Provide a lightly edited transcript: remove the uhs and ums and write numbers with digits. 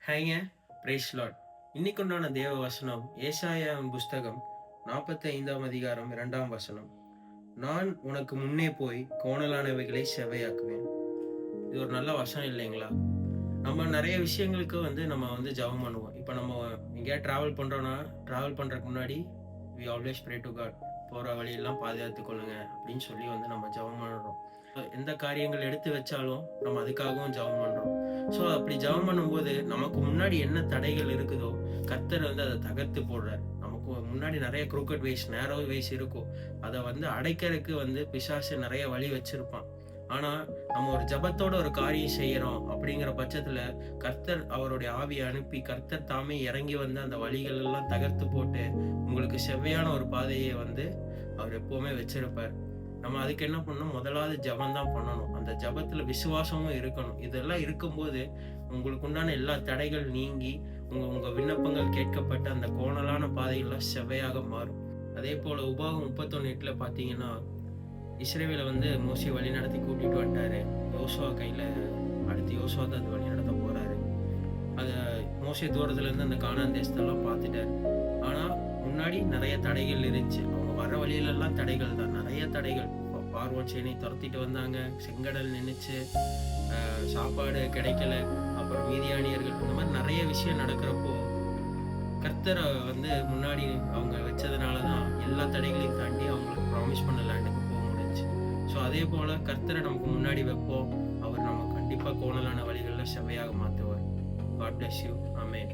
ஹேங்க, price Lord. இன்னைக்குண்டான தேவ வசனம் ஏசாயாவின் புஸ்தகம் 45ஆம் அதிகாரம் 2ஆம் வசனம். நான் உனக்கு முன்னே போய் கோணலானவைகளை செவ்வையாக்குவேன். இது ஒரு நல்ல வசனம் இல்லைங்களா? நம்ம நிறைய விஷயங்களுக்கு நம்ம ஜெபம் பண்ணுவோம். இப்ப நம்ம எங்கேயாவது டிராவல் பண்றோம்னா, டிராவல் பண்றதுக்கு முன்னாடி we always pray to God. போற வழியெல்லாம் பாதுகாத்துக் கொள்ளுங்க அப்படின்னு சொல்லி நம்ம ஜெபம் பண்றோம். எந்த காரியங்கள் எடுத்து வச்சாலும் நம்ம அதுக்காகவும் ஜெபம் பண்றோம். ஸோ அப்படி ஜெபம் பண்ணும்போது நமக்கு முன்னாடி என்ன தடைகள் இருக்குதோ கர்த்தர் அதை தகர்த்து போடுறார். நமக்கு முன்னாடி நிறைய குரூக்கட் வேஸ், நேரோ வேஸ் இருக்கும். அதை அடைக்கிறதுக்கு பிசாசு நிறைய வழி வச்சிருப்பான். ஆனா நம்ம ஒரு ஜபத்தோட ஒரு காரியம் செய்யறோம் அப்படிங்கிற பட்சத்துல கர்த்தர் அவருடைய ஆவியை அனுப்பி கர்த்தர் தாமே இறங்கி அந்த வழிகள் எல்லாம் தகர்த்து போட்டு உங்களுக்கு செவ்வையான ஒரு பாதையை அவர் எப்பவுமே வச்சிருப்பார். நம்ம அதுக்கு என்ன பண்ணணும்? முதலாவது ஜபம் தான் பண்ணணும். அந்த ஜபத்துல விசுவாசமும் இருக்கணும். இதெல்லாம் இருக்கும்போது உங்களுக்கு உண்டான எல்லா தடைகள் நீங்கி உங்க விண்ணப்பங்கள் கேட்கப்பட்ட அந்த கோணலான பாதைகள்லாம் செவ்வையாக மாறும். அதே போல உபாகம் 31:8 பாத்தீங்கன்னா, இஸ்ரவேலை மோசே வழி நடத்தி கூட்டிட்டு வந்துட்டாரு. யோசுவா கையில அடுத்து யோசுவா தான் வழி நடத்த போறாரு. அத மோசே தூரத்துல இருந்து அந்த கானான் தேசத்தெல்லாம் பார்த்துட்டாரு. ஆனா முன்னாடி நிறைய தடைகள் இருந்துச்சு. அவங்க வர வழியில எல்லாம் தடைகள் தான், நிறைய தடைகள். பார்வோன் சேனை துரத்திட்டு வந்தாங்க, செங்கடல் நின்னுச்சு, சாப்பாடு கிடைக்கல, அப்புறம் மீதியானியர்கள், இந்த மாதிரி நிறைய விஷயம் நடக்கிறப்போ கர்த்தரை முன்னாடி அவங்க வச்சதுனாலதான் எல்லா தடைகளையும் தாண்டி அவங்களுக்கு ப்ராமிஸ் பண்ண லேண்டுக்கு போக முடிஞ்சுச்சு. ஸோ அதே போல கர்த்தரை நமக்கு முன்னாடி வைப்போம். அவர் நம்ம கண்டிப்பா கோணலான வழிகளில் செவ்வையாக மாற்றுவார். God bless you. ஆமென்.